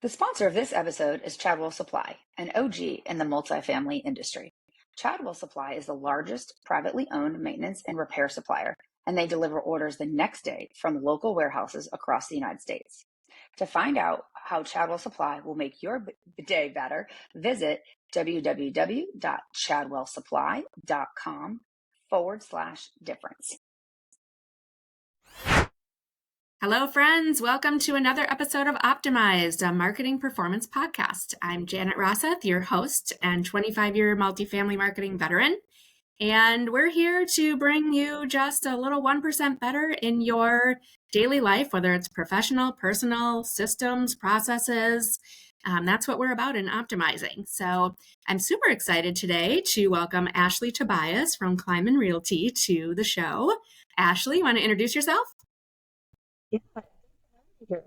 The sponsor of this episode is Chadwell Supply, an OG in the multifamily industry. Chadwell Supply is the largest privately owned maintenance and repair supplier, and they deliver orders the next day from local warehouses across the United States. To find out how Chadwell Supply will make your day better, visit www.chadwellsupply.com/difference. Hello, friends. Welcome to another episode of Optimized, a marketing performance podcast. I'm Janet Rosseth, your host and 25-year multifamily marketing veteran. And we're here to bring you just a little 1% better in your daily life, whether it's professional, personal, systems, processes. That's what we're about in optimizing. So I'm super excited today to welcome Ashley Tobias from Kleinman Realty to the show. Ashley, you want to introduce yourself? Yeah, here.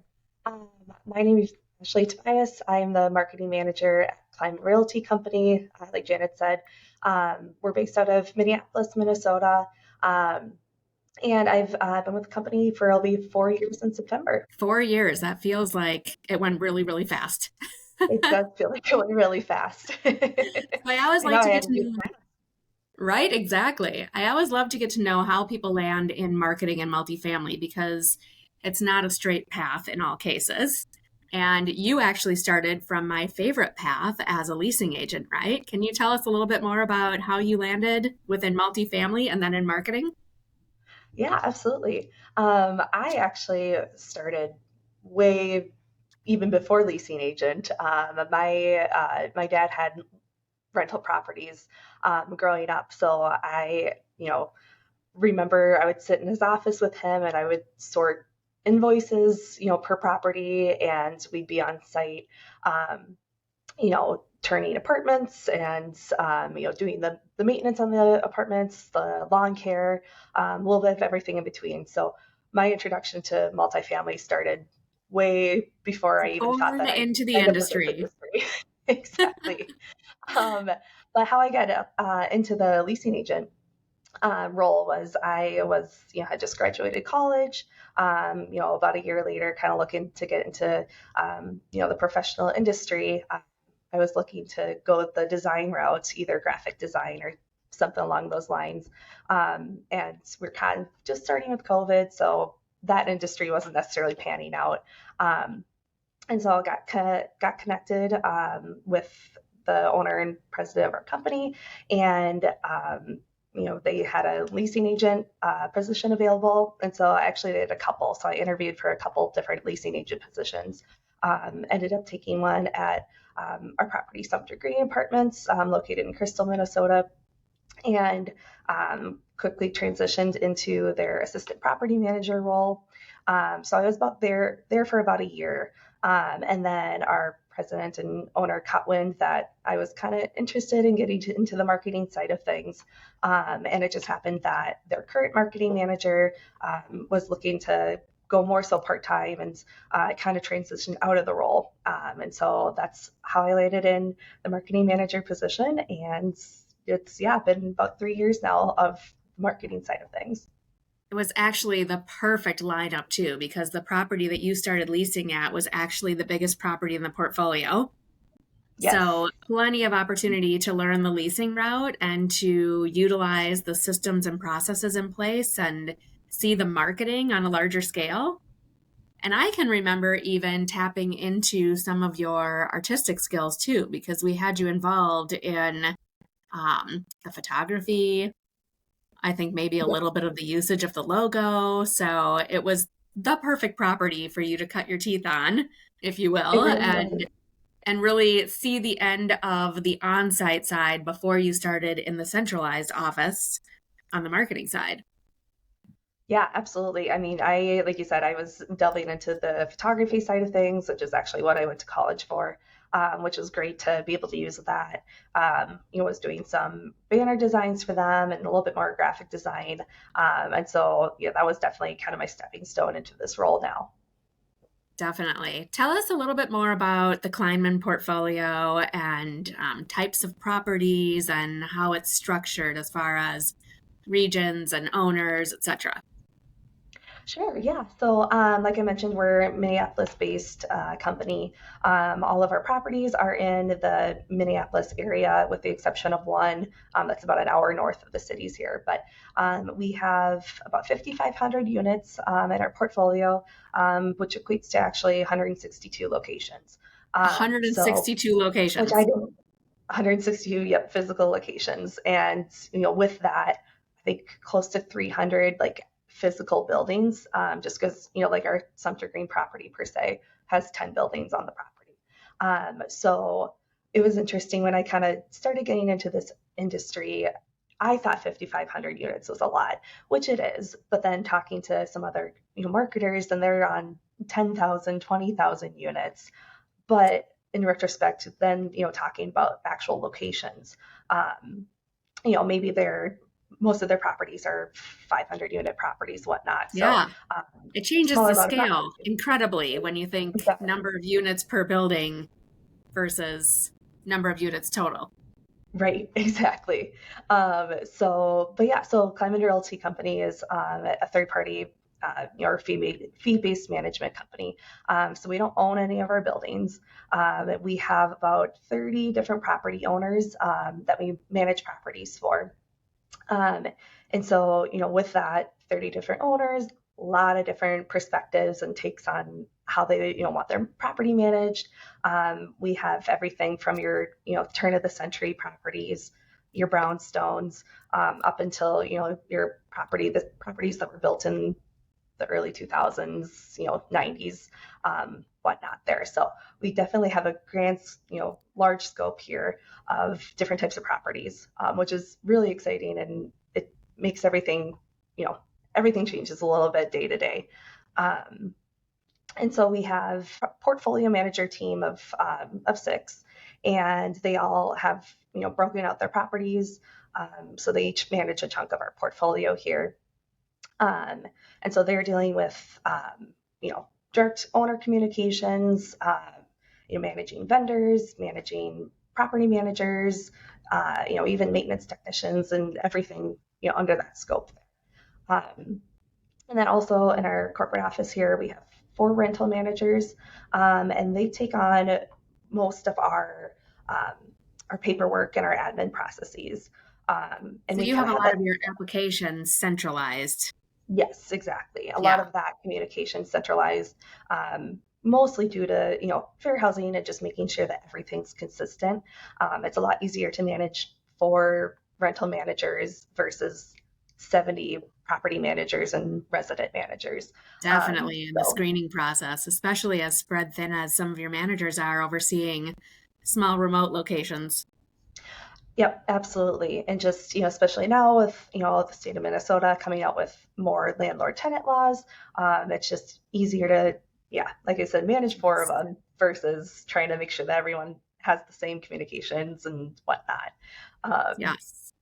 My name is Ashley Tobias. I'm the marketing manager at Kleinman Realty Company. Like Janet said, we're based out of Minneapolis, Minnesota. And I've been with the company for it'll be 4 years in September. 4 years. That feels like it went really, really fast. It does feel like it went really fast. I always like to get to know. Right, exactly. I always love to get to know how people land in marketing and multifamily because it's not a straight path in all cases. And you actually started from my favorite path as a leasing agent, right? Can you tell us a little bit more about how you landed within multifamily and then in marketing? Yeah, absolutely. I actually started way even before leasing agent. My dad had rental properties growing up, so I remember I would sit in his office with him and I would sort invoices, per property, and we'd be on site, turning apartments and, doing the maintenance on the apartments, the lawn care, a little bit of everything in between. So my introduction to multifamily started way before I even thought that I'd into the end up with this industry. Exactly. But how I got into the leasing agent role was had just graduated college, about a year later, kind of looking to get into, the professional industry. I was looking to go the design route, either graphic design or something along those lines. And we're kind of just starting with COVID, so that industry wasn't necessarily panning out. And so I got connected with the owner and president of our company, and they had a leasing agent position available. And so I actually did a couple. So I interviewed for a couple different leasing agent positions. Ended up taking one at our property, Sumter Green Apartments, located in Crystal, Minnesota, and quickly transitioned into their assistant property manager role. So I was there for about a year. And then our president and owner caught wind that I was kind of interested in getting into the marketing side of things. And it just happened that their current marketing manager was looking to go more so part-time and kind of transition out of the role. And so that's how I landed in the marketing manager position. And it's been about 3 years now of the marketing side of things. It was actually the perfect lineup too, because the property that you started leasing at was actually the biggest property in the portfolio. Yes. So plenty of opportunity to learn the leasing route and to utilize the systems and processes in place and see the marketing on a larger scale. And I can remember even tapping into some of your artistic skills too, because we had you involved in the photography, I think maybe a little bit of the usage of the logo. So it was the perfect property for you to cut your teeth on, if you will, and really see the end of the on-site side before you started in the centralized office on the marketing side. Yeah, absolutely. I mean, like you said, I was delving into the photography side of things, which is actually what I went to college for. Which was great to be able to use that. Was doing some banner designs for them and a little bit more graphic design. And so, that was definitely kind of my stepping stone into this role now. Definitely. Tell us a little bit more about the Kleinman portfolio and types of properties and how it's structured as far as regions and owners, etc. Sure, yeah. So, like I mentioned, we're a Minneapolis-based company. All of our properties are in the Minneapolis area, with the exception of one that's about an hour north of the cities here. But we have about 5,500 units in our portfolio, which equates to actually 162 locations. So, 162 which I locations. don't 162, yep, physical locations. And, with that, I think close to 300 like physical buildings, just because, like our Sumter Green property per se has 10 buildings on the property. So it was interesting when I kind of started getting into this industry. I thought 5,500 units was a lot, which it is. But then talking to some other, marketers, and they're on 10,000, 20,000 units. But in retrospect, then, talking about actual locations, maybe most of their properties are 500 unit properties, whatnot. So Yeah. It changes smaller the amount of scale properties. incredibly when you think Exactly. number of units per building versus number of units total. Right, exactly. But yeah, so Kleinman Realty Company is a third party, or fee-based management company. So we don't own any of our buildings. We have about 30 different property owners that we manage properties for. Um, and so, with that, 30 different owners, a lot of different perspectives and takes on how they, want their property managed. We have everything from your, turn of the century properties, your brownstones, up until, the properties that were built in the early 2000s, 90s, whatnot there. So we definitely have a grand, large scope here of different types of properties, which is really exciting, and it makes everything, everything changes a little bit day to day. And so we have a portfolio manager team of 6, and they all have, broken out their properties. So they each manage a chunk of our portfolio here. Um, and so they're dealing with, direct owner communications, managing vendors, managing property managers, even maintenance technicians, and everything, under that scope. Um, and then also in our corporate office here, we have 4 rental managers, and they take on most of our paperwork and our admin processes. And So we you kind have of a have lot that. of your applications centralized. Yes, exactly. A lot Yeah. of that communication centralized, mostly due to, fair housing and just making sure that everything's consistent. It's a lot easier to manage 4 rental managers versus 70 property managers and resident managers. Definitely in the So screening process, especially as spread thin as some of your managers are overseeing small remote locations. Yep, absolutely. And just, especially now with, the state of Minnesota coming out with more landlord tenant laws, it's just easier to, yeah, like I said, manage 4 of them versus trying to make sure that everyone has the same communications and whatnot. Um, Yes.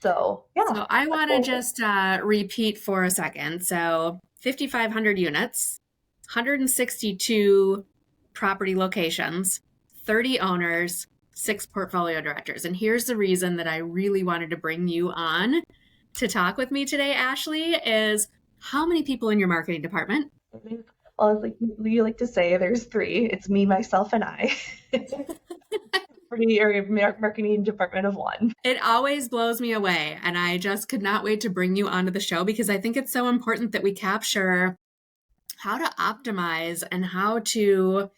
so yeah, So I that's want to cool. just repeat for a second. So 5,500 units, 162 property locations, 30 owners, 6 portfolio directors. And here's the reason that I really wanted to bring you on to talk with me today, Ashley, is how many people in your marketing department? Well, it's like you like to say, there's 3. It's me, myself, and I. Pretty area marketing department of 1. It always blows me away. And I just could not wait to bring you onto the show because I think it's so important that we capture how to optimize and how to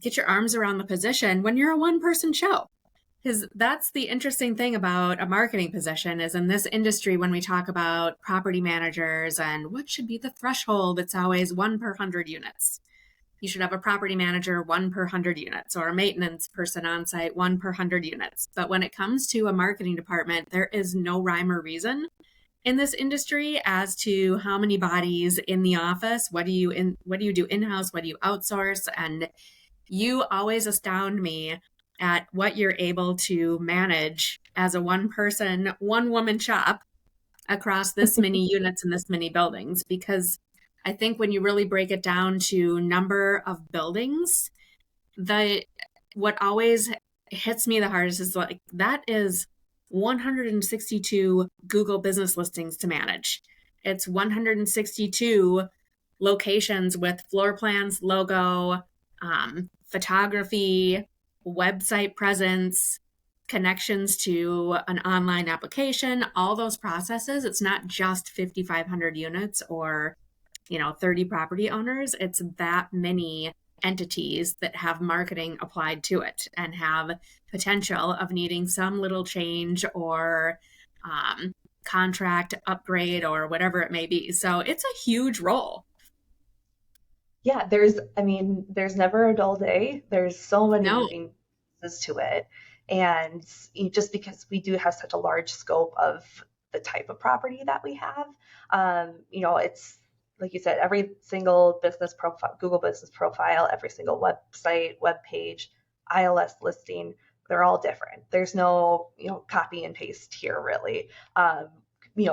get your arms around the position when you're a one-person show. Because that's the interesting thing about a marketing position is in this industry, when we talk about property managers and what should be the threshold, it's always 1 per 100 units. You should have a property manager 1 per 100 units or a maintenance person on site 1 per 100 units. But when it comes to a marketing department, there is no rhyme or reason in this industry as to how many bodies in the office, what do you do in-house, what do you outsource, and you always astound me at what you're able to manage as a one person, one woman shop across this many units and this many buildings. Because I think when you really break it down to number of buildings, what always hits me the hardest is like that is 162 Google business listings to manage. It's 162 locations with floor plans, logo, photography, website presence, connections to an online application, all those processes. It's not just 5,500 units or 30 property owners. It's that many entities that have marketing applied to it and have potential of needing some little change or contract upgrade or whatever it may be. So it's a huge role. Yeah, there's never a dull day. There's so many No. moving pieces to it. And just because we do have such a large scope of the type of property that we have, it's like you said, every single business profile, Google business profile, every single website, web page, ILS listing, they're all different. There's no, copy and paste here really,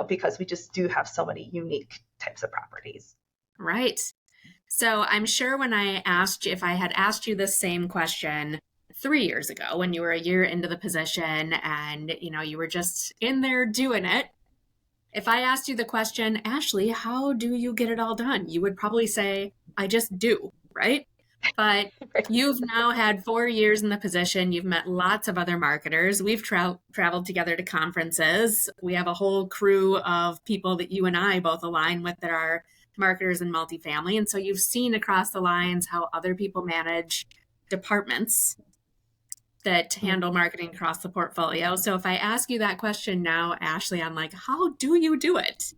because we just do have so many unique types of properties. Right. So I'm sure when if I had asked you the same question 3 years ago when you were a year into the position and, you were just in there doing it, if I asked you the question, Ashley, how do you get it all done? You would probably say, I just do, right? But you've now had 4 years in the position. You've met lots of other marketers. We've traveled together to conferences. We have a whole crew of people that you and I both align with that are marketers in multifamily. And so you've seen across the lines how other people manage departments that handle marketing across the portfolio. So if I ask you that question now, Ashley, I'm like, how do you do it?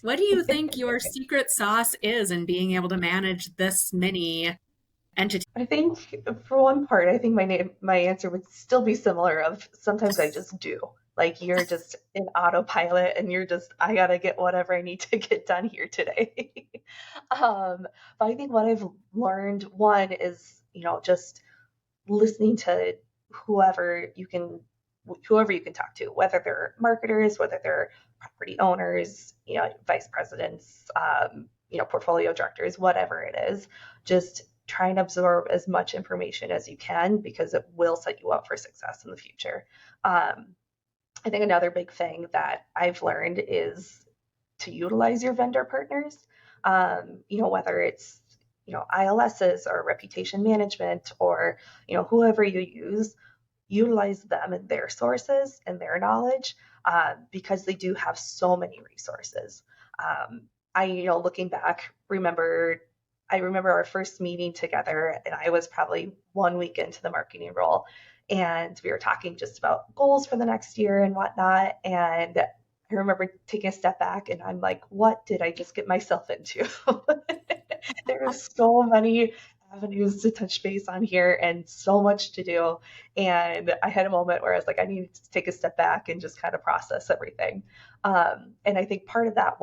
What do you think your secret sauce is in being able to manage this many entities? I think for one part, I think my answer would still be similar of sometimes I just do. Like you're just in autopilot and I gotta get whatever I need to get done here today. But I think what I've learned, one is, just listening to whoever you can talk to, whether they're marketers, whether they're property owners, vice presidents, portfolio directors, whatever it is, just try and absorb as much information as you can because it will set you up for success in the future. I think another big thing that I've learned is to utilize your vendor partners, whether it's, ILSs or reputation management or, whoever you use, utilize them and their sources and their knowledge because they do have so many resources. Looking back, I remember our first meeting together and I was probably 1 week into the marketing role and we were talking just about goals for the next year and whatnot. And I remember taking a step back and I'm like, what did I just get myself into? There are so many avenues to touch base on here and so much to do. And I had a moment where I was like, I need to take a step back and just kind of process everything. And I think part of that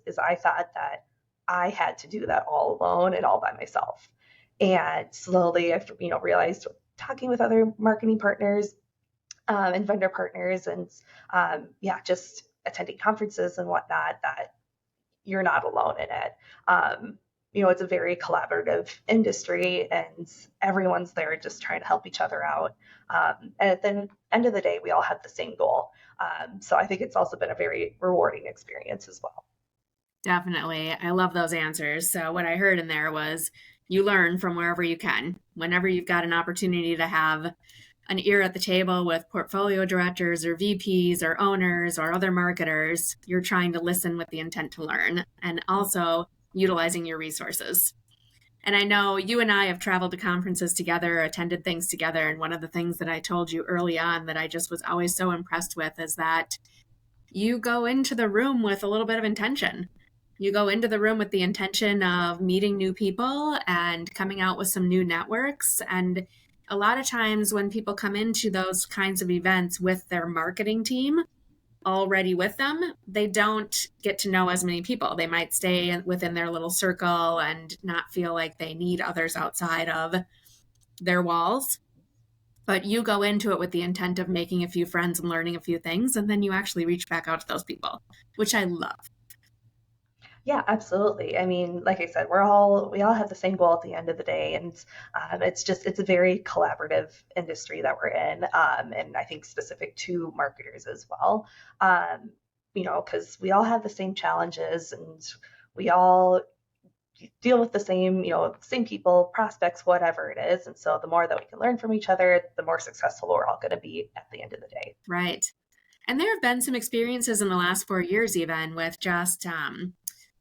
is I thought that I had to do that all alone and all by myself. And slowly I've, realized talking with other marketing partners and vendor partners and just attending conferences and whatnot, that you're not alone in it. It's a very collaborative industry and everyone's there just trying to help each other out. And at the end of the day, we all have the same goal. So I think it's also been a very rewarding experience as well. Definitely. I love those answers. So what I heard in there was you learn from wherever you can. Whenever you've got an opportunity to have an ear at the table with portfolio directors or VPs or owners or other marketers, you're trying to listen with the intent to learn and also utilizing your resources. And I know you and I have traveled to conferences together, attended things together. And one of the things that I told you early on that I just was always so impressed with is that you go into the room with a little bit of intention. You go into the room with the intention of meeting new people and coming out with some new networks. And a lot of times when people come into those kinds of events with their marketing team already with them, they don't get to know as many people. They might stay within their little circle and not feel like they need others outside of their walls. But you go into it with the intent of making a few friends and learning a few things, and then you actually reach back out to those people, which I love. Yeah, absolutely. I mean, like I said, we all have the same goal at the end of the day, and it's a very collaborative industry that we're in, and I think specific to marketers as well. because we all have the same challenges and we all deal with the same, same people, prospects, whatever it is. And so the more that we can learn from each other, the more successful we're all going to be at the end of the day. Right. And there have been some experiences in the last 4 years, even with just,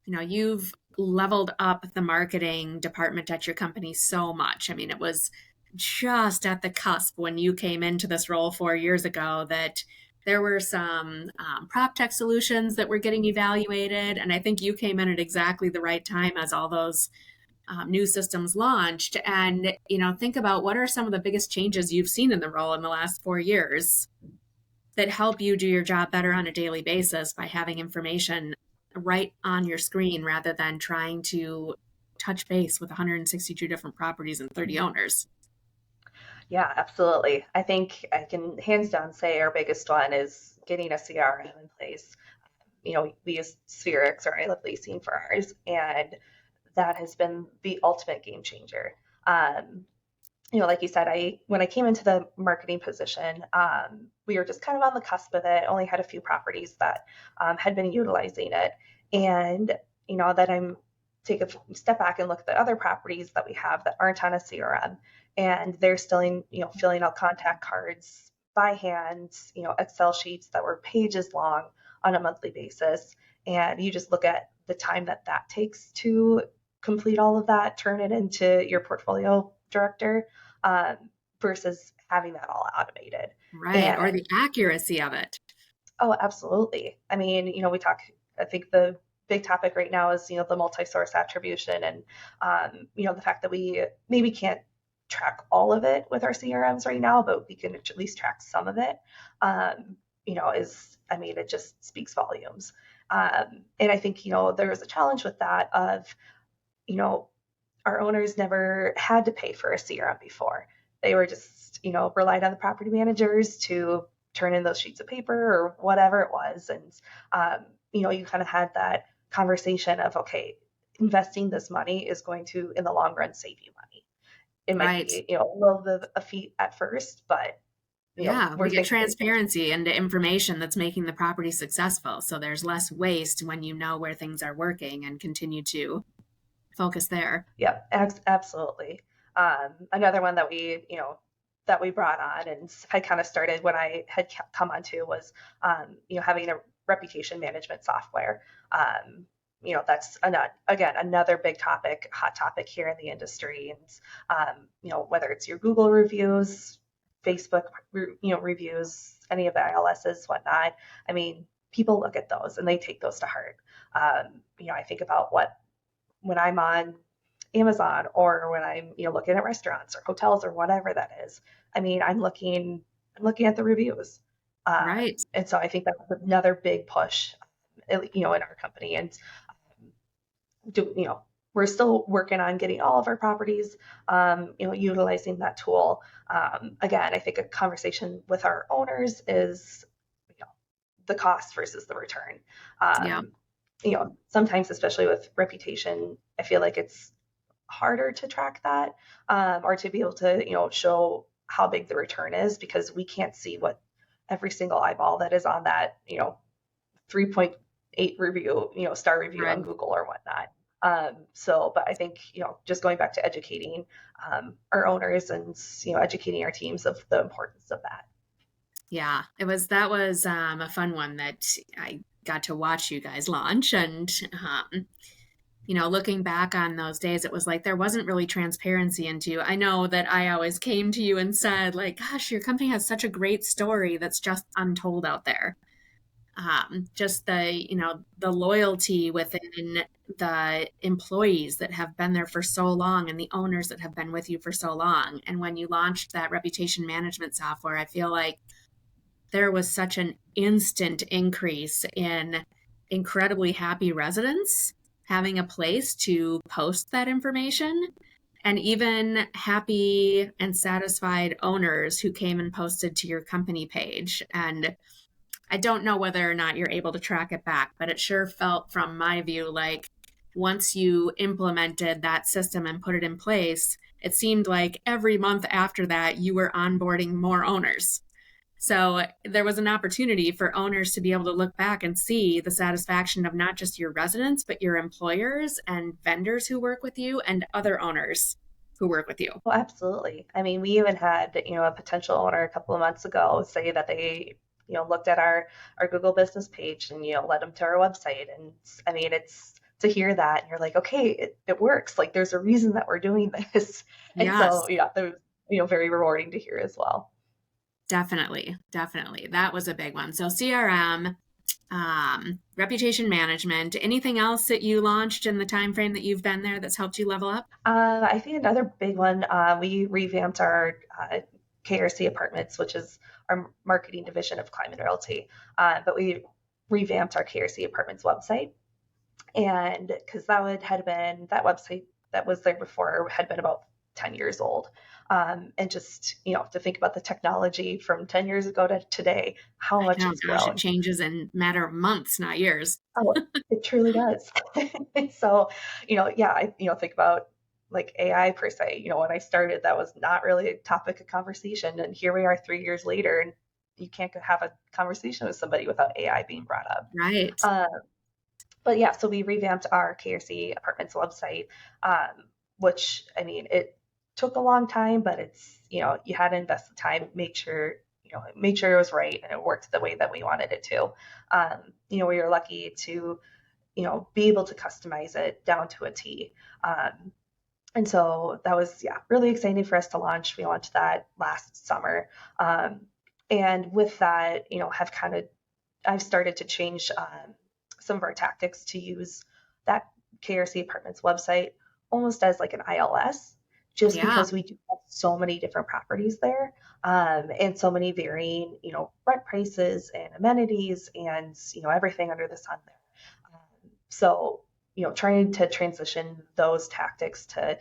you've leveled up the marketing department at your company so much. I mean, it was just at the cusp when you came into this role 4 years ago that there were some PropTech solutions that were getting evaluated. And I think you came in at exactly the right time as all those new systems launched. And, think about what are some of the biggest changes you've seen in the role in the last 4 years that help you do your job better on a daily basis by having information right on your screen rather than trying to touch base with 162 different properties and 30 owners. Yeah, absolutely. I think I can hands down say our biggest one is getting a CRM in place. We use Spherix or I Love Leasing for ours, and that has been the ultimate game changer. Like you said, when I came into the marketing position, we were just kind of on the cusp of it. Only had a few properties that had been utilizing it, and that I'm take a step back and look at the other properties that we have that aren't on a CRM, and they're still filling out contact cards by hand, Excel sheets that were pages long on a monthly basis, and you just look at the time that takes to complete all of that, turn it into your portfolio director, versus having that all automated. Right. Or the accuracy of it. Oh, absolutely. I mean, I think the big topic right now is, the multi-source attribution and, the fact that we maybe can't track all of it with our CRMs right now, but we can at least track some of it, it just speaks volumes. And I think, there was a challenge with that of, our owners never had to pay for a CRM before. They were just, relied on the property managers to turn in those sheets of paper or whatever it was. And, you kind of had that conversation of, okay, investing this money is going to, in the long run, save you money. It might be, a little bit of a feat at first, but we get transparency into information that's making the property successful. So there's less waste when you know where things are working and continue to focus there. Yeah, absolutely. Another one that we brought on and had kind of started when I had come onto was, having a reputation management software. That's another big topic, hot topic here in the industry. And, whether it's your Google reviews, Facebook, reviews, any of the ILSs, whatnot. I mean, people look at those and they take those to heart. I think about when I'm on Amazon or when I'm, looking at restaurants or hotels or whatever that is. I mean, I'm looking at the reviews. Right. And so I think that's another big push, in our company. And, we're still working on getting all of our properties, utilizing that tool. Again, I think a conversation with our owners is, the cost versus the return. Sometimes, especially with reputation, I feel like it's harder to track that, or to be able to, show how big the return is, because we can't see what every single eyeball that is on that, 3.8 review, star review on Google or whatnot. But I think, just going back to educating our owners and, educating our teams of the importance of that. Yeah, that was a fun one that I got to watch you guys launch. And, looking back on those days, it was like there wasn't really transparency into. I know that I always came to you and said, like, gosh, your company has such a great story that's just untold out there. Just the loyalty within the employees that have been there for so long and the owners that have been with you for so long. And when you launched that reputation management software, I feel like there was such an instant increase in incredibly happy residents having a place to post that information, and even happy and satisfied owners who came and posted to your company page. And I don't know whether or not you're able to track it back, but it sure felt from my view like once you implemented that system and put it in place, it seemed like every month after that you were onboarding more owners. So there was an opportunity for owners to be able to look back and see the satisfaction of not just your residents, but your employers and vendors who work with you and other owners who work with you. Well, absolutely. I mean, we even had, a potential owner a couple of months ago say that they, looked at our Google business page and, led them to our website. And I mean, it's to hear that and you're like, okay, it works. Like there's a reason that we're doing this. And Yes, so, yeah, that was, very rewarding to hear as well. definitely. Definitely. That was a big one. So CRM, reputation management, anything else that you launched in the time frame that you've been there that's helped you level up? I think another big one, we revamped our KRC Apartments, which is our marketing division of Kleinman Realty. But we revamped our KRC Apartments website. And because that website that was there before had been about 10 years old. And just, to think about the technology from 10 years ago to today, how much Oh has gosh, it grown. changes in a matter of months, not years. Oh, it truly does. And so, yeah, I, think about like AI per se. When I started, that was not really a topic of conversation. And here we are 3 years later, and you can't have a conversation with somebody without AI being brought up. Right. But yeah, so we revamped our KRC Apartments website, which, I mean, it took a long time, but it's, you had to invest the time, make sure it was right and it worked the way that we wanted it to. We were lucky to, be able to customize it down to a T. And so that was, yeah, really exciting for us to launch. We launched that last summer. And with that, I've started to change some of our tactics to use that KRC Apartments website almost as like an ILS, just Yeah. because we do have so many different properties there, and so many varying, rent prices and amenities and, everything under the sun there. So, trying to transition those tactics to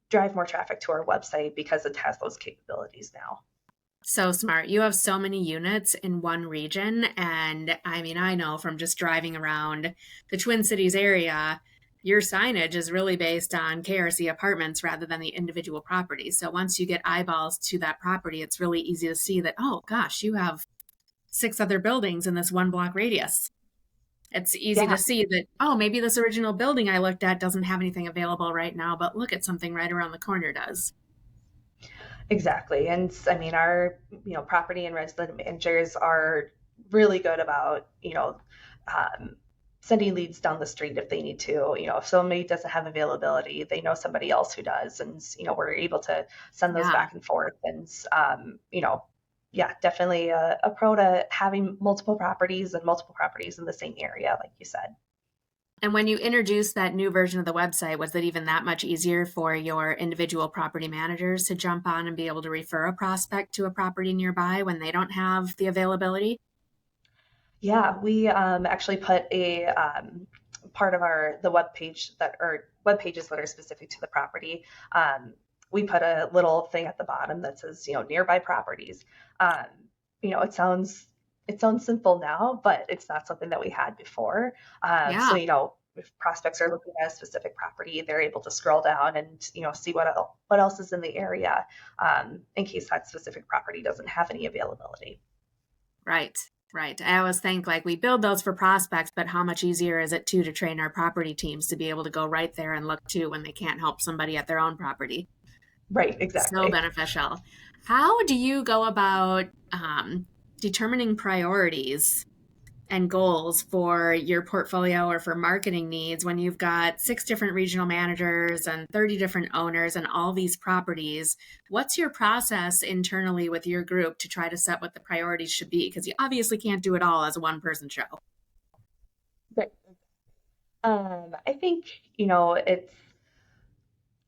drive more traffic to our website because it has those capabilities now. So smart. You have so many units in one region. And I mean, I know from just driving around the Twin Cities area, your signage is really based on KRC apartments rather than the individual properties. So once you get eyeballs to that property, it's really easy to see that, oh gosh, you have 6 other buildings in this 1 block radius. It's easy Yeah, to see that, oh, maybe this original building I looked at doesn't have anything available right now, but look at something right around the corner does. exactly. And I mean, our, property and resident managers are really good about, sending leads down the street if they need to. If somebody doesn't have availability, they know somebody else who does. And, we're able to send those Yeah. back and forth. And, yeah, definitely a pro to having multiple properties in the same area, like you said. And when you introduced that new version of the website, was it even that much easier for your individual property managers to jump on and be able to refer a prospect to a property nearby when they don't have the availability? Yeah, we actually put a part of the web pages that are specific to the property. We put a little thing at the bottom that says, nearby properties. Um, it sounds simple now, but it's not something that we had before. So, Yeah. if prospects are looking at a specific property, they're able to scroll down and, see what else is in the area, in case that specific property doesn't have any availability. Right. Right. I always think like we build those for prospects, but how much easier is it too to train our property teams to be able to go right there and look too when they can't help somebody at their own property? Right, So exactly. beneficial. How do you go about determining priorities and goals for your portfolio or for marketing needs when you've got 6 different regional managers and 30 different owners and all these properties? What's your process internally with your group to try to set what the priorities should be? Because you obviously can't do it all as a one-person show. Right. I think,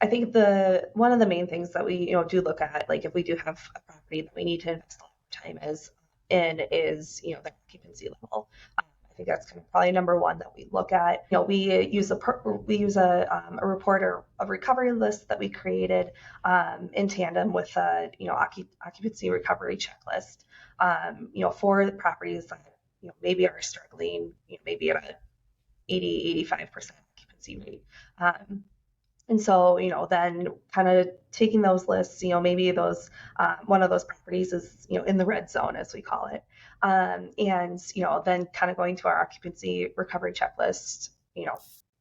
I think the one of the main things that we, do look at, like if we do have a property that we need to invest a lot of time is, the occupancy level. I think that's kind of probably number one that we look at. We use a report or a recovery list that we created in tandem with a occupancy recovery checklist. For the properties that maybe are struggling, maybe at a 80-85% occupancy rate. And so, then kind of taking those lists, maybe those, one of those properties is, in the red zone, as we call it. And, then kind of going to our occupancy recovery checklist,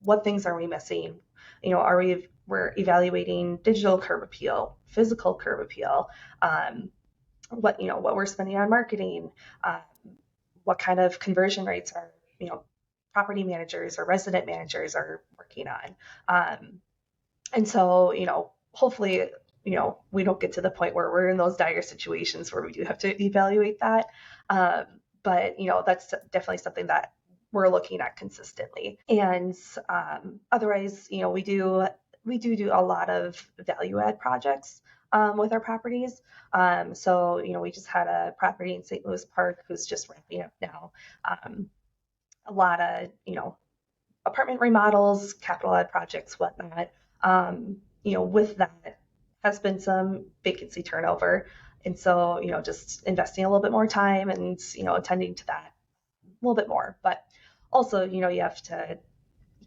what things are we missing? We're evaluating digital curb appeal, physical curb appeal, what we're spending on marketing, what kind of conversion rates are, property managers or resident managers are working on. And so, hopefully, we don't get to the point where we're in those dire situations where we do have to evaluate that. But, that's definitely something that we're looking at consistently. And otherwise, we do a lot of value add projects with our properties. So, we just had a property in St. Louis Park who's just ramping up now. A lot of, apartment remodels, capital add projects, whatnot. With that has been some vacancy turnover. And so, just investing a little bit more time and, attending to that a little bit more. But also, you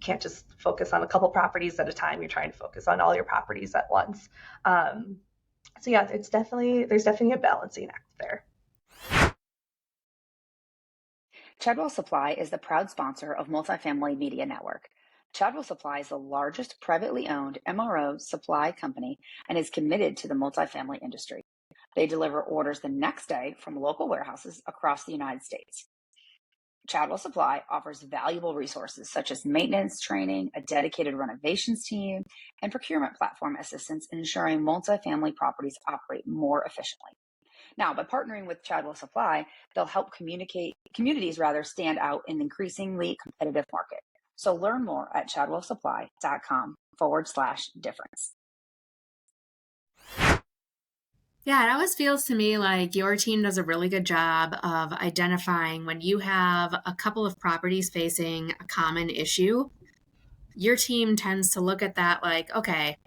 can't just focus on a couple properties at a time. You're trying to focus on all your properties at once. So yeah, there's definitely a balancing act there. Chadwell Supply is the proud sponsor of Multifamily Media Network. Chadwell Supply is the largest privately owned MRO supply company and is committed to the multifamily industry. They deliver orders the next day from local warehouses across the United States. Chadwell Supply offers valuable resources such as maintenance training, a dedicated renovations team, and procurement platform assistance, ensuring multifamily properties operate more efficiently. Now, by partnering with Chadwell Supply, they'll help communities stand out in an increasingly competitive market. So learn more at chadwellsupply.com/difference. Yeah, it always feels to me like your team does a really good job of identifying when you have a couple of properties facing a common issue. Your team tends to look at that like, okay,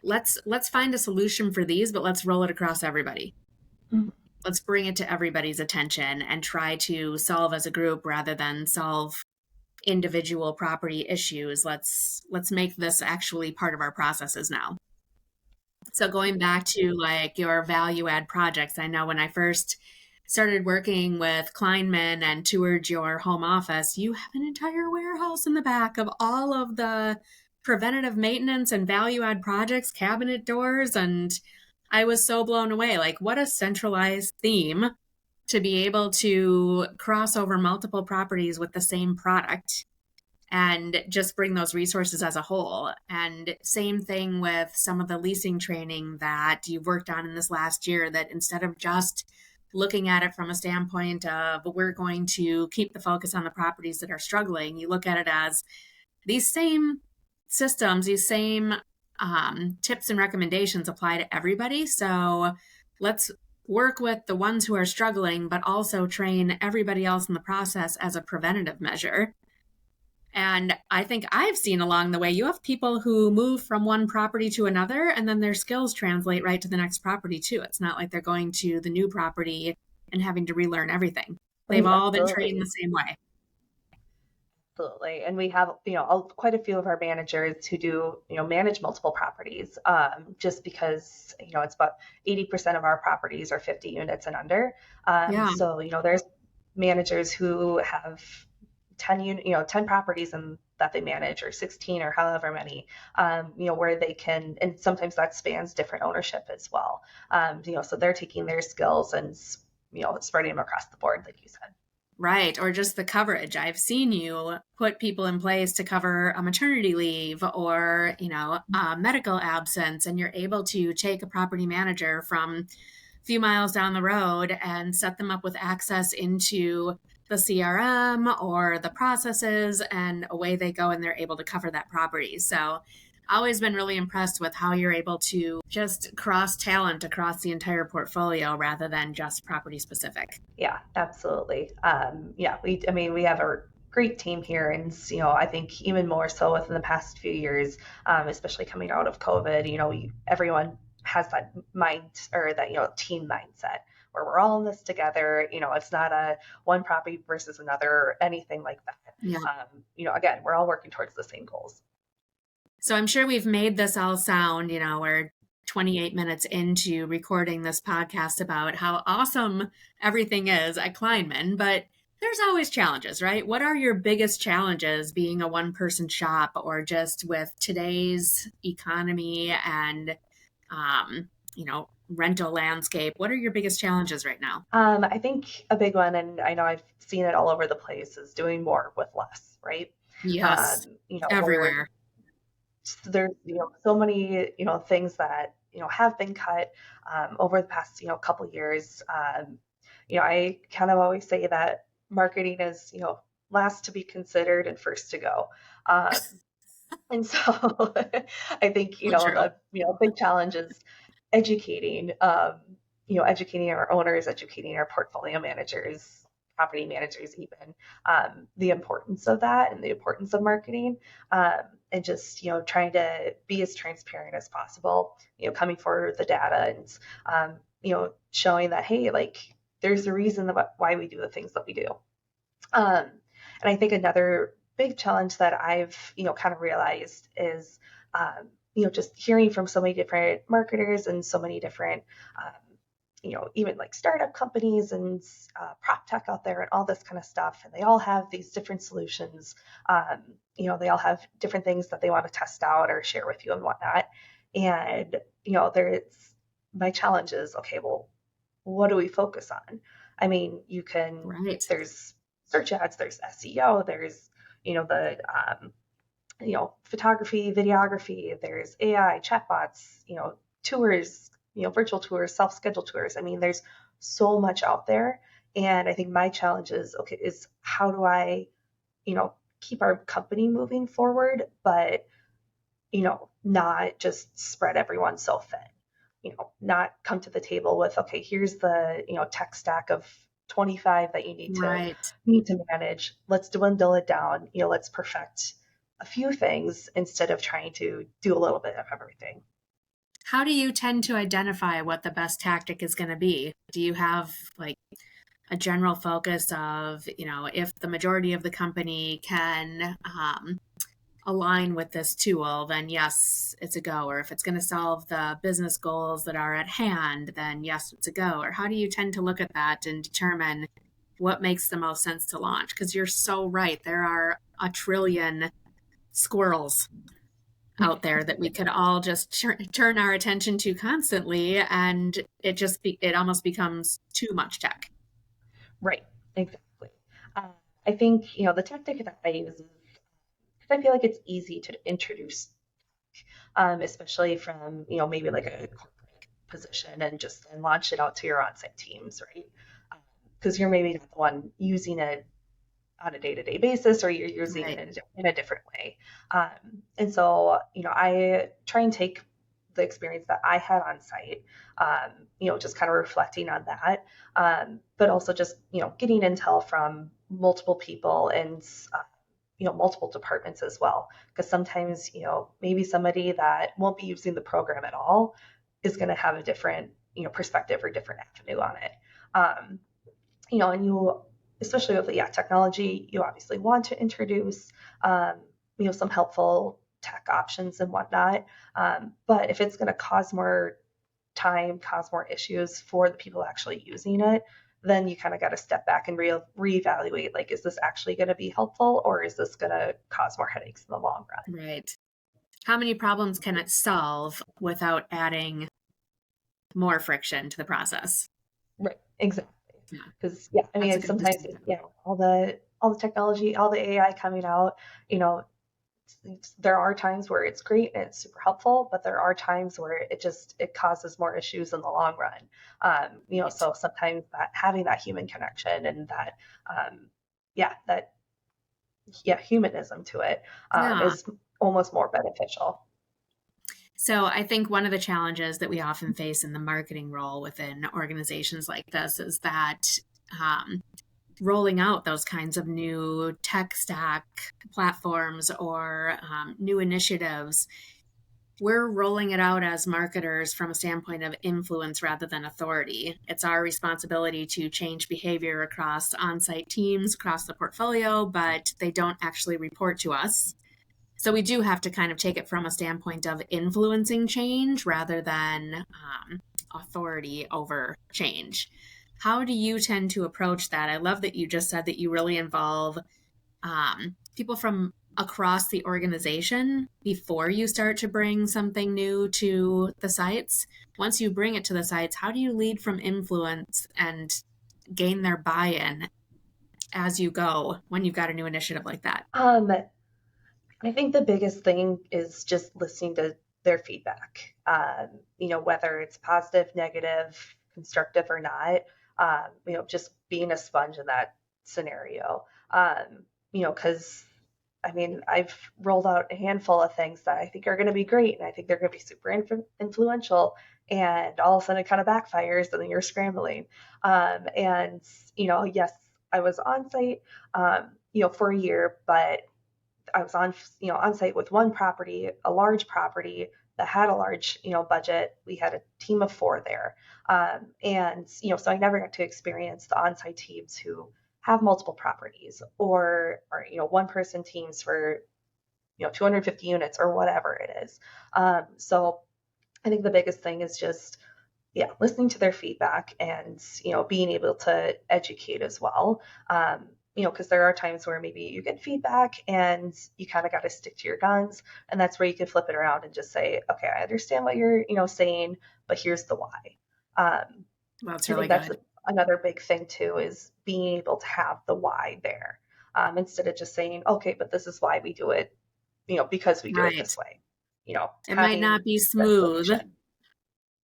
let's find a solution for these, but let's roll it across everybody. Mm-hmm. Let's bring it to everybody's attention and try to solve as a group rather than solve individual property issues. Let's make this actually part of our processes now. So going back to like your value add projects, I know when I first started working with Kleinman and toured your home office, you have an entire warehouse in the back of all of the preventative maintenance and value add projects, cabinet doors. And I was so blown away. Like, what a centralized theme to be able to cross over multiple properties with the same product and just bring those resources as a whole. And same thing with some of the leasing training that you've worked on in this last year, that instead of just looking at it from a standpoint of we're going to keep the focus on the properties that are struggling, you look at it as these same systems, these same tips and recommendations apply to everybody. So let's work with the ones who are struggling, but also train everybody else in the process as a preventative measure. And I think I've seen along the way, you have people who move from one property to another, and then their skills translate right to the next property too. It's not like they're going to the new property and having to relearn everything. They've all been trained the same way. Absolutely. And we have, quite a few of our managers who do, manage multiple properties, just because, it's about 80% of our properties are 50 units and under. So, there's managers who have 10 properties and that they manage, or 16 or however many, where they can, and sometimes that spans different ownership as well. So they're taking their skills and, spreading them across the board, like you said. Right. Or just the coverage. I've seen you put people in place to cover a maternity leave or, a medical absence, and you're able to take a property manager from a few miles down the road and set them up with access into the CRM or the processes, and away they go and they're able to cover that property. So always been really impressed with how you're able to just cross talent across the entire portfolio rather than just property specific. Yeah, absolutely. We have a great team here, and I think even more so within the past few years, especially coming out of COVID, everyone has that mind, or that team mindset, where we're all in this together. It's not a one property versus another or anything like that. Yeah. Again, we're all working towards the same goals. So I'm sure we've made this all sound, we're 28 minutes into recording this podcast about how awesome everything is at Kleinman, but there's always challenges, right? What are your biggest challenges being a one-person shop or just with today's economy and, rental landscape? What are your biggest challenges right now? I think a big one, and I know I've seen it all over the place, is doing more with less, right? Yes, Where everywhere. there's so many things that have been cut over the past couple years. I kind of always say that marketing is last to be considered and first to go. Um, and so I think So true. a big challenge is educating educating our owners, educating our portfolio managers, property managers, even the importance of that and the importance of marketing, and just trying to be as transparent as possible. Coming forward with the data and showing that, hey, like there's a reason why we do the things that we do. And I think another big challenge that I've kind of realized is just hearing from so many different marketers and so many different even like startup companies and PropTech out there and all this kind of stuff. And they all have these different solutions. They all have different things that they want to test out or share with you and whatnot. And, there's my challenge is, okay, well, what do we focus on? I mean, Right. there's search ads, there's SEO, there's, the, photography, videography, there's AI, chatbots, tours, virtual tours, self-scheduled tours. I mean, there's so much out there. And I think my challenge is, okay, is how do I, keep our company moving forward, but, not just spread everyone so thin, not come to the table with, okay, here's the, tech stack of 25 that you need to manage. Let's dwindle it down. Let's perfect a few things instead of trying to do a little bit of everything. How do you tend to identify what the best tactic is going to be? Do you have like a general focus of, if the majority of the company can align with this tool, then yes, it's a go. Or if it's going to solve the business goals that are at hand, then yes, it's a go. Or how do you tend to look at that and determine what makes the most sense to launch? Because you're so right. There are a trillion squirrels out there that we could all just turn our attention to constantly, and it almost becomes too much tech. Right, exactly. I think the tactic that I use is because I feel like it's easy to introduce, especially from maybe like a corporate position and just and launch it out to your on-site teams, right? Because you're maybe not the one using it on a day-to-day basis, or you're using it in a different way. And so, I try and take the experience that I had on site, just kind of reflecting on that, but also just, getting intel from multiple people and, multiple departments as well. Because sometimes, maybe somebody that won't be using the program at all is going to have a different, perspective or different avenue on it. And especially with technology, you obviously want to introduce, some helpful tech options and whatnot. But if it's going to cause more time, cause more issues for the people actually using it, then you kind of got to step back and reevaluate, like, is this actually going to be helpful, or is this going to cause more headaches in the long run? Right. How many problems can it solve without adding more friction to the process? Right. Exactly. Because I mean, sometimes all the technology, all the AI coming out, there are times where it's great and it's super helpful, but there are times where it causes more issues in the long run. So sometimes that having that human connection and that humanism to it is almost more beneficial. So I think one of the challenges that we often face in the marketing role within organizations like this is that rolling out those kinds of new tech stack platforms or new initiatives, we're rolling it out as marketers from a standpoint of influence rather than authority. It's our responsibility to change behavior across on-site teams, across the portfolio, but they don't actually report to us. So we do have to kind of take it from a standpoint of influencing change rather than authority over change. How do you tend to approach that? I love that you just said that you really involve people from across the organization before you start to bring something new to the sites. Once you bring it to the sites, how do you lead from influence and gain their buy-in as you go when you've got a new initiative like that? I think the biggest thing is just listening to their feedback. Whether it's positive, negative, constructive or not, just being a sponge in that scenario. Because I've rolled out a handful of things that I think are going to be great and I think they're going to be super influential. And all of a sudden it kind of backfires and then you're scrambling. Yes, I was on site, for a year, but I was on site with one property, a large property that had a large, budget. We had a team of 4 there. So I never got to experience the on-site teams who have multiple properties or one person teams for, 250 units or whatever it is. So I think the biggest thing is just, listening to their feedback and, being able to educate as well. Because there are times where maybe you get feedback and you kind of got to stick to your guns. And that's where you can flip it around and just say, okay, I understand what you're, saying, but here's the why. That's I really think that's good. another big thing too, is being able to have the why there. Instead of just saying, okay, but this is why we do it, because we do it this way. It might not be smooth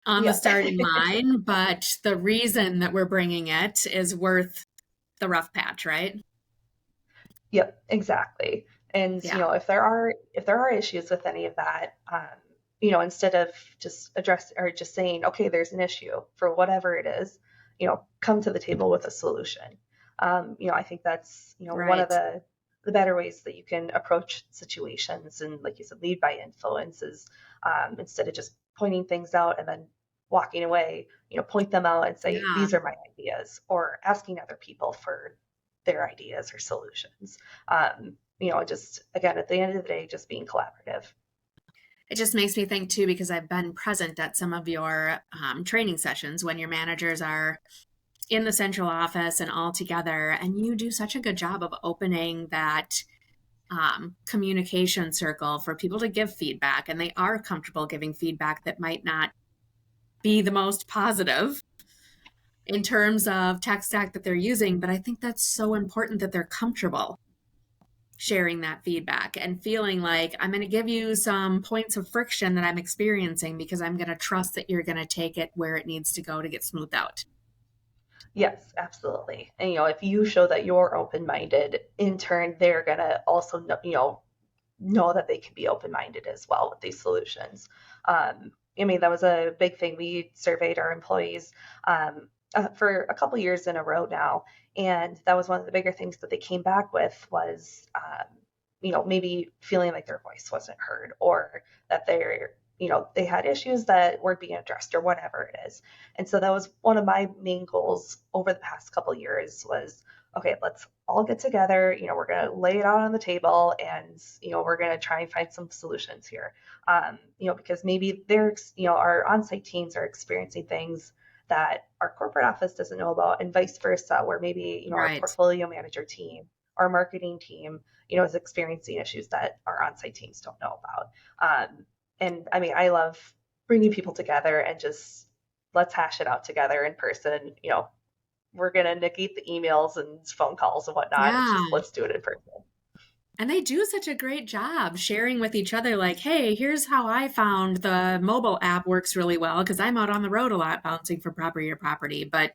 on the starting line, but the reason that we're bringing it is worth the rough patch, right? Yep, exactly. And if there are issues with any of that, instead of just just saying, okay, there's an issue for whatever it is, come to the table with a solution. I think that's one of the better ways that you can approach situations, and like you said, lead by influence is instead of just pointing things out and then walking away, point them out and say, these are my ideas, or asking other people for their ideas or solutions. Just again, at the end of the day, just being collaborative. It just makes me think too, because I've been present at some of your training sessions when your managers are in the central office and all together, and you do such a good job of opening that communication circle for people to give feedback, and they are comfortable giving feedback that might not be the most positive in terms of tech stack that they're using, but I think that's so important that they're comfortable sharing that feedback and feeling like I'm going to give you some points of friction that I'm experiencing because I'm going to trust that you're going to take it where it needs to go to get smoothed out. Yes, absolutely. And if you show that you're open-minded, in turn, they're going to also know that they can be open-minded as well with these solutions. That was a big thing. We surveyed our employees for a couple years in a row now. And that was one of the bigger things that they came back with was, maybe feeling like their voice wasn't heard, or that they had issues that weren't being addressed or whatever it is. And so that was one of my main goals over the past couple of years was, okay, let's all get together. We're going to lay it out on the table and, we're going to try and find some solutions here. Because maybe our on-site teams are experiencing things that our corporate office doesn't know about, and vice versa, where maybe, our portfolio manager team, our marketing team, is experiencing issues that our on-site teams don't know about. I love bringing people together and just let's hash it out together in person. We're going to negate the emails and phone calls and whatnot. It's just, let's do it in person. And they do such a great job sharing with each other, like, hey, here's how I found the mobile app works really well, because I'm out on the road a lot bouncing from property to property. But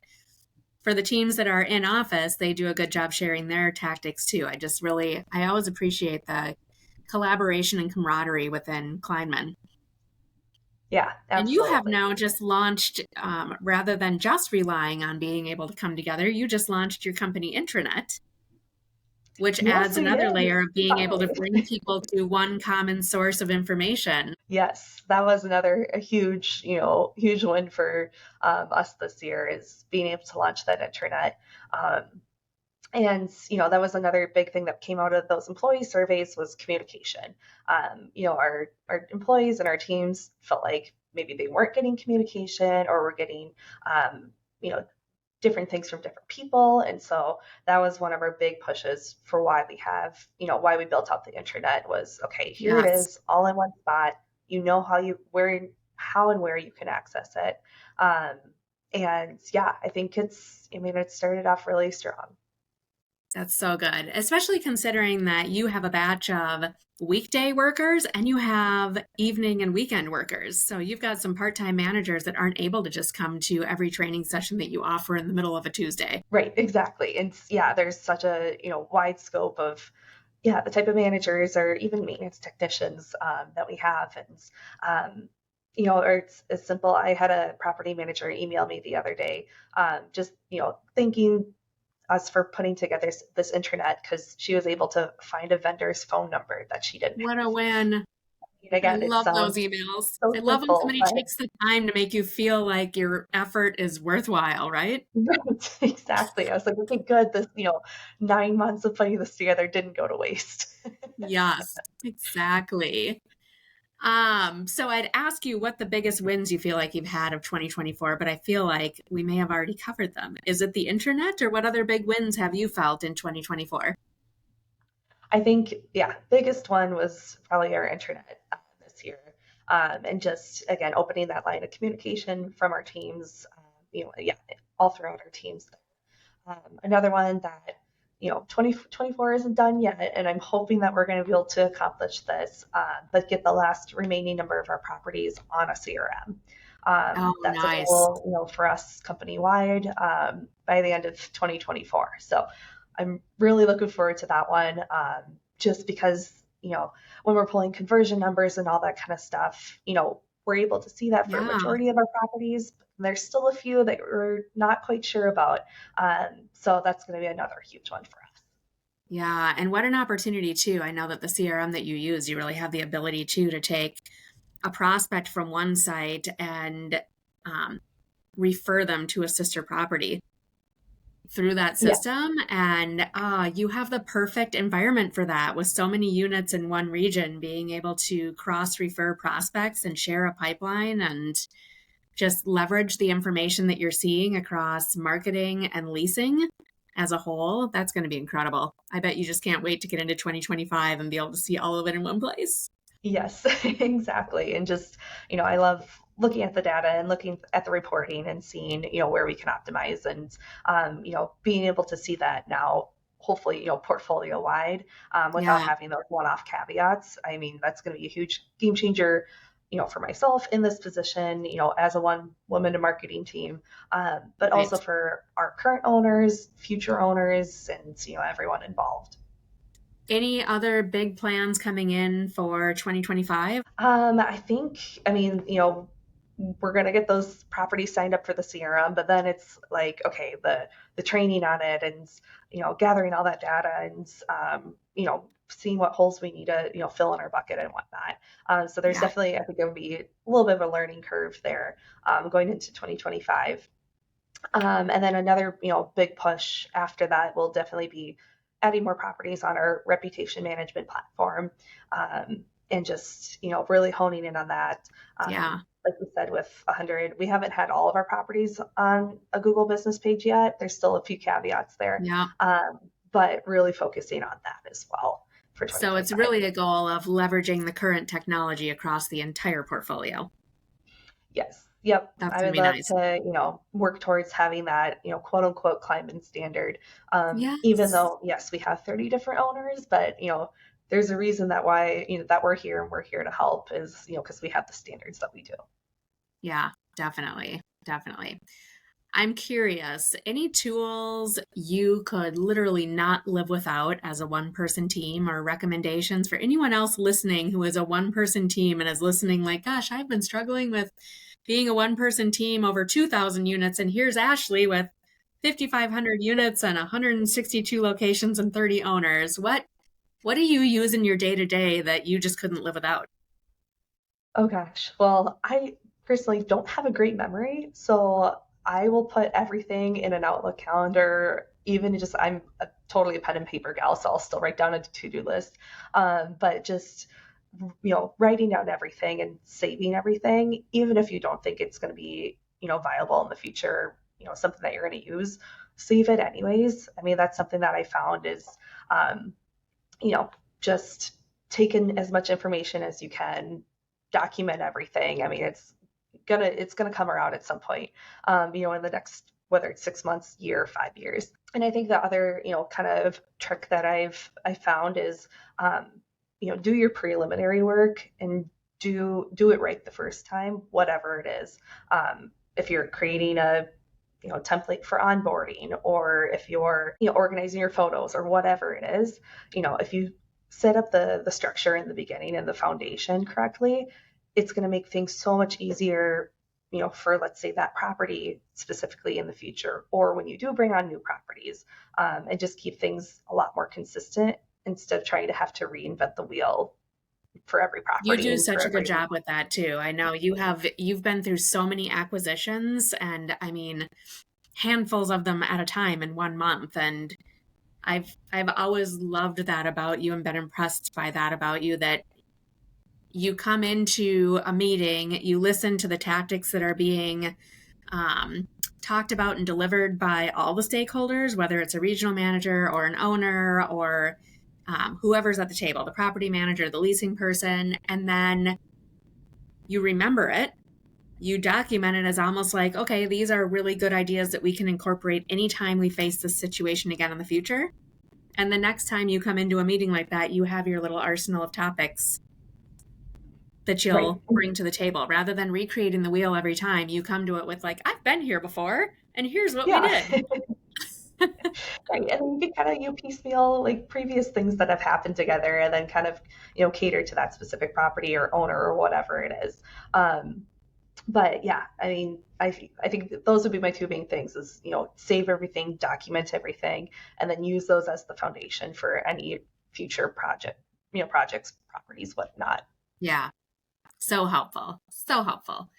for the teams that are in office, they do a good job sharing their tactics too. I always appreciate the collaboration and camaraderie within Kleinman. Yeah, absolutely. And you have now just launched, rather than just relying on being able to come together, you just launched your company intranet, which adds another layer of being able to bring people to one common source of information. Yes, that was a huge win for us this year, is being able to launch that intranet. And, that was another big thing that came out of those employee surveys was communication. Our employees and our teams felt like maybe they weren't getting communication or were getting, um, you know, different things from different people. And so that was one of our big pushes for why we built out the intranet was, okay, here it Yes. is all in one spot. How and where you can access it. Um, and yeah, I think it started off really strong. That's so good, especially considering that you have a batch of weekday workers and you have evening and weekend workers. So you've got some part-time managers that aren't able to just come to every training session that you offer in the middle of a Tuesday. Right, exactly. And yeah, there's such a, wide scope of, yeah, the type of managers or even maintenance technicians that we have. And, or it's as simple. I had a property manager email me the other day, just, thanking us for putting together this intranet because she was able to find a vendor's phone number that she didn't What have. a win. And I again, it love those sounds emails. so I love when simple, somebody but takes the time to make you feel like your effort is worthwhile, right? right, exactly. I was like, okay, good. This, 9 months of putting this together didn't go to waste. Yes, exactly. So I'd ask you what the biggest wins you feel like you've had of 2024, but I feel like we may have already covered them. Is it the internet or what other big wins have you felt in 2024? I think, yeah, biggest one was probably our internet this year. And just, again, opening that line of communication from our teams, yeah, all throughout our teams. Another one that, 2024 isn't done yet, and I'm hoping that we're going to be able to accomplish this, but get the last remaining number of our properties on a CRM. Oh, That's a nice. goal, for us company wide by the end of 2024. So I'm really looking forward to that one, just because, when we're pulling conversion numbers and all that kind of stuff, we're able to see that for a Yeah. majority of our properties. There's still a few that we're not quite sure about. So that's going to be another huge one for us. Yeah. And what an opportunity, too. I know that the CRM that you use, you really have the ability, too, to take a prospect from one site and um, refer them to a sister property through that Yeah. system. And you have the perfect environment for that with so many units in one region, being able to cross refer prospects and share a pipeline and just leverage the information that you're seeing across marketing and leasing as a whole. That's going to be incredible. I bet you just can't wait to get into 2025 and be able to see all of it in one place. Yes, exactly. And just, I love looking at the data and looking at the reporting and seeing, where we can optimize and, being able to see that now, hopefully, portfolio wide without Yeah, having those one-off caveats. I mean, that's going to be a huge game changer, for myself in this position, as a one woman to marketing team, but also right. for our current owners, future owners, and, everyone involved. Any other big plans coming in for 2025? I think, I mean, we're going to get those properties signed up for the CRM, but then it's like, okay, the training on it and, gathering all that data and, seeing what holes we need to, fill in our bucket and whatnot. So there's Yeah, definitely, I think there would be a little bit of a learning curve there going into 2025. And then another, big push after that will definitely be adding more properties on our reputation management platform, and just, really honing in on that. yeah, Like we said, with 100, we haven't had all of our properties on a Google business page yet. There's still a few caveats there, yeah. but really focusing on that as well for So it's 2025. really a goal of leveraging the current technology across the entire portfolio. Yes. Yep. That's I going to would be love nice. to, work towards having that, quote unquote Kleinman standard. Even Yes. though, yes, we have 30 different owners, but, there's a reason that we're here and we're here to help is, because we have the standards that we do. Yeah, definitely. Definitely. I'm curious, any tools you could literally not live without as a one person team or recommendations for anyone else listening who is a one person team and is listening like, gosh, I've been struggling with being a one person team over 2,000 units. And here's Ashley with 5,500 units and 162 locations and 30 owners. What do you use in your day to day that you just couldn't live without? Oh gosh. Well, I personally don't have a great memory, so I will put everything in an Outlook calendar even just, I'm totally a pen and paper gal, so I'll still write down a to-do list. But just, writing down everything and saving everything, even if you don't think it's going to be, viable in the future, something that you're going to use, save it anyways. I mean, that's something that I found is, um, just take in as much information as you can, document everything. I mean, it's gonna come around at some point, in the next, whether it's 6 months, year, 5 years. And I think the other, kind of trick that I found is, do your preliminary work and do it right the first time, whatever it is. If you're creating a template for onboarding, or if you're organizing your photos or whatever it is, if you set up the structure in the beginning and the foundation correctly, it's going to make things so much easier, for, let's say, that property specifically in the future, or when you do bring on new properties, and just keep things a lot more consistent instead of trying to have to reinvent the wheel for every property. You do such a good job with that too. I know you've been through so many acquisitions, and I mean, handfuls of them at a time in 1 month. And I've always loved that about you and been impressed by that about you, that you come into a meeting, you listen to the tactics that are being talked about and delivered by all the stakeholders, whether it's a regional manager or an owner or whoever's at the table, the property manager, the leasing person, and then you remember it. You document it as almost like, okay, these are really good ideas that we can incorporate anytime we face this situation again in the future. And the next time you come into a meeting like that, you have your little arsenal of topics that you'll bring to the table. Rather than recreating the wheel every time, you come to it with like, I've been here before, and here's what we did. Right. And you can kind of, piecemeal like previous things that have happened together, and then kind of, cater to that specific property or owner or whatever it is. But yeah, I mean, I think that those would be my two main things is, save everything, document everything, and then use those as the foundation for any future projects, properties, whatnot. Yeah. So helpful. So helpful.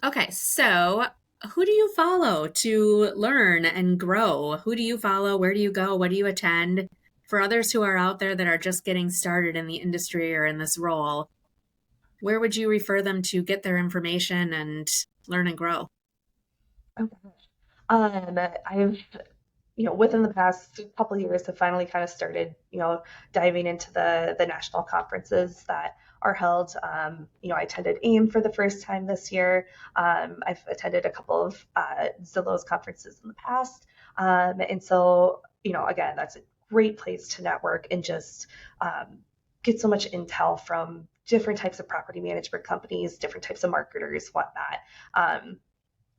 Okay. So who do you follow to learn and grow? Who do you follow? Where do you go? What do you attend? For others who are out there that are just getting started in the industry or in this role, where would you refer them to get their information and learn and grow? I've, within the past couple of years have finally kind of started, diving into the national conferences that are held. I attended AIM for the first time this year. I've attended a couple of Zillow's conferences in the past. And so, again, that's a great place to network and just get so much intel from different types of property management companies, different types of marketers, whatnot.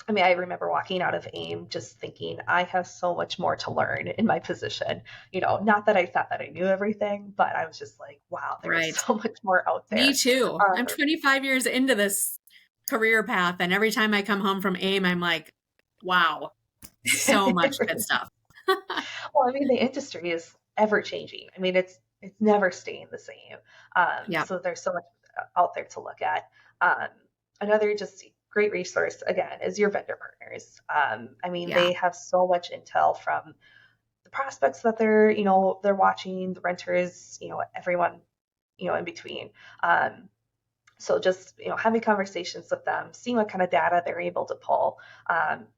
I mean, I remember walking out of AIM just thinking, I have so much more to learn in my position. Not that I thought that I knew everything, but I was just like, wow, there's so much more out there. Me too. I'm 25 years into this career path, and every time I come home from AIM, I'm like, wow, so much good stuff. Well, I mean, the industry is ever changing. I mean, it's never staying the same. So there's so much out there to look at. Another just great resource, again, is your vendor partners. I mean, they have so much intel from the prospects that they're watching, the renters, everyone, in between. So just, having conversations with them, seeing what kind of data they're able to pull,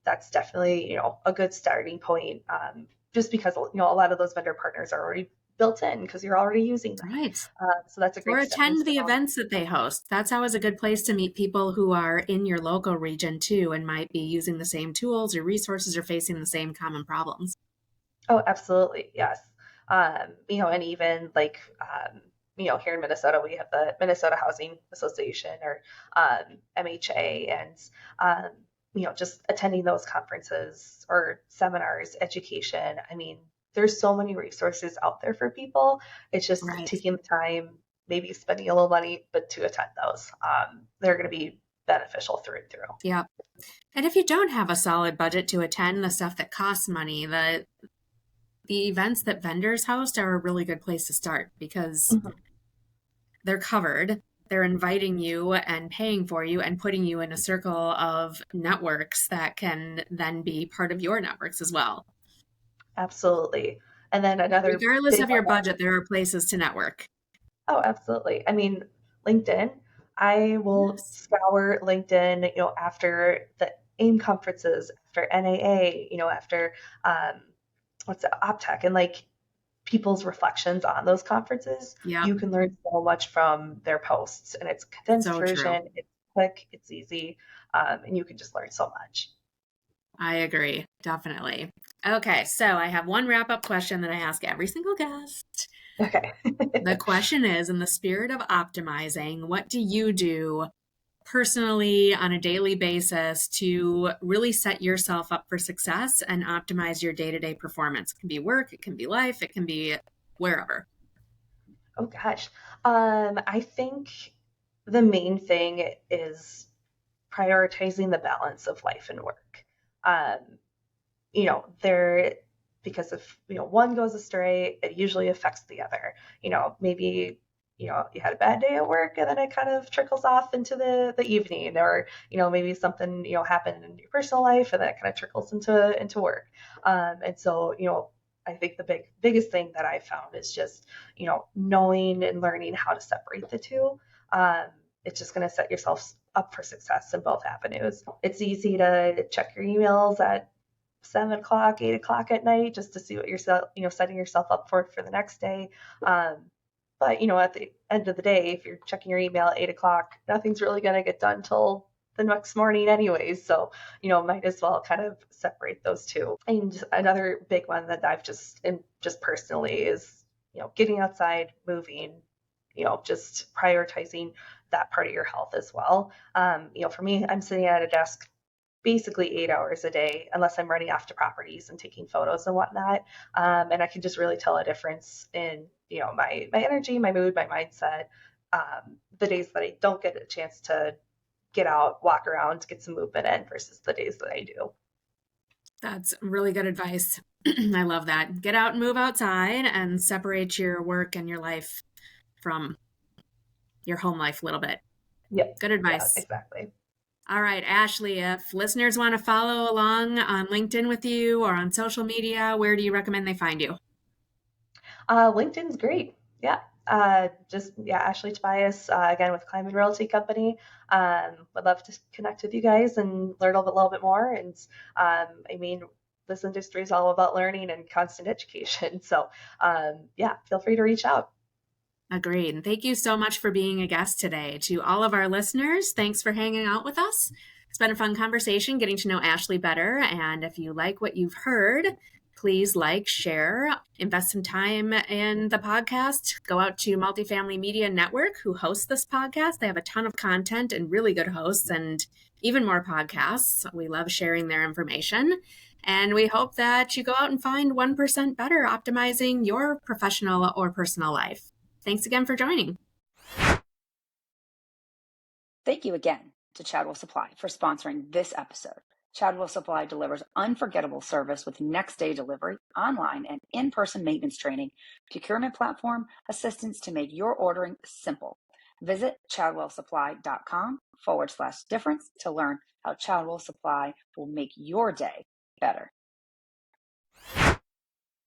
that's definitely, a good starting point. Just because, a lot of those vendor partners are already built in because you're already using them. Right. So that's a great Or attend the events that they host. That's always a good place to meet people who are in your local region too and might be using the same tools or resources or facing the same common problems. Oh, absolutely. Yes. And even like, here in Minnesota, we have the Minnesota Housing Association or MHA, and, just attending those conferences or seminars, education. I mean, there's so many resources out there for people. It's just taking the time, maybe spending a little money, but to attend those. They're going to be beneficial through and through. Yeah. And if you don't have a solid budget to attend the stuff that costs money, the events that vendors host are a really good place to start because they're covered. They're inviting you and paying for you and putting you in a circle of networks that can then be part of your networks as well. Absolutely. And then another Regardless big of your one. budget, there are places to network. Oh, absolutely. I mean, LinkedIn, I will Yes. scour LinkedIn, after the AIM conferences, after NAA, after um, what's it, OpTech, and like people's reflections on those conferences. Yep. You can learn so much from their posts, and it's condensed So true. version. It's quick, it's easy, and you can just learn so much. I agree. Definitely. Okay. So I have one wrap up question that I ask every single guest. Okay. The question is, in the spirit of optimizing, what do you do personally on a daily basis to really set yourself up for success and optimize your day-to-day performance? It can be work, it can be life, it can be wherever. Oh gosh. I think the main thing is prioritizing the balance of life and work. Um, there, because if, one goes astray, it usually affects the other. Maybe, you had a bad day at work and then it kind of trickles off into the evening, or, maybe something, happened in your personal life and then it kind of trickles into work. And so, I think the biggest thing that I found is just, knowing and learning how to separate the two. Um, it's just going to set yourself up for success in both avenues. It's easy to check your emails at 7 o'clock, 8 o'clock at night, just to see what you're setting yourself up for the next day. But at the end of the day, if you're checking your email at 8 o'clock, nothing's really going to get done till the next morning anyways. So, might as well kind of separate those two. And another big one that I've just personally is, getting outside, moving, just prioritizing that part of your health as well. For me, I'm sitting at a desk basically 8 hours a day, unless I'm running off to properties and taking photos and whatnot. And I can just really tell a difference in, my energy, my mood, my mindset, the days that I don't get a chance to get out, walk around, get some movement in versus the days that I do. That's really good advice. I love that. Get out and move outside and separate your work and your life from your home life a little bit. Yep. Good Yeah, advice. exactly. All right, Ashley, if listeners want to follow along on LinkedIn with you or on social media, where do you recommend they find you? LinkedIn's great. Yeah. Ashley Tobias, again with Kleinman Realty Company. Would love to connect with you guys and learn a little bit more. And this industry is all about learning and constant education. So, feel free to reach out. Agreed. And thank you so much for being a guest today. To all of our listeners, thanks for hanging out with us. It's been a fun conversation getting to know Ashley better. And if you like what you've heard, please like, share, invest some time in the podcast. Go out to Multifamily Media Network, who hosts this podcast. They have a ton of content and really good hosts and even more podcasts. We love sharing their information. And we hope that you go out and find 1% better optimizing your professional or personal life. Thanks again for joining. Thank you again to Chadwell Supply for sponsoring this episode. Chadwell Supply delivers unforgettable service with next day delivery, online and in-person maintenance training, procurement platform, assistance to make your ordering simple. Visit chadwellsupply.com/difference to learn how Chadwell Supply will make your day better.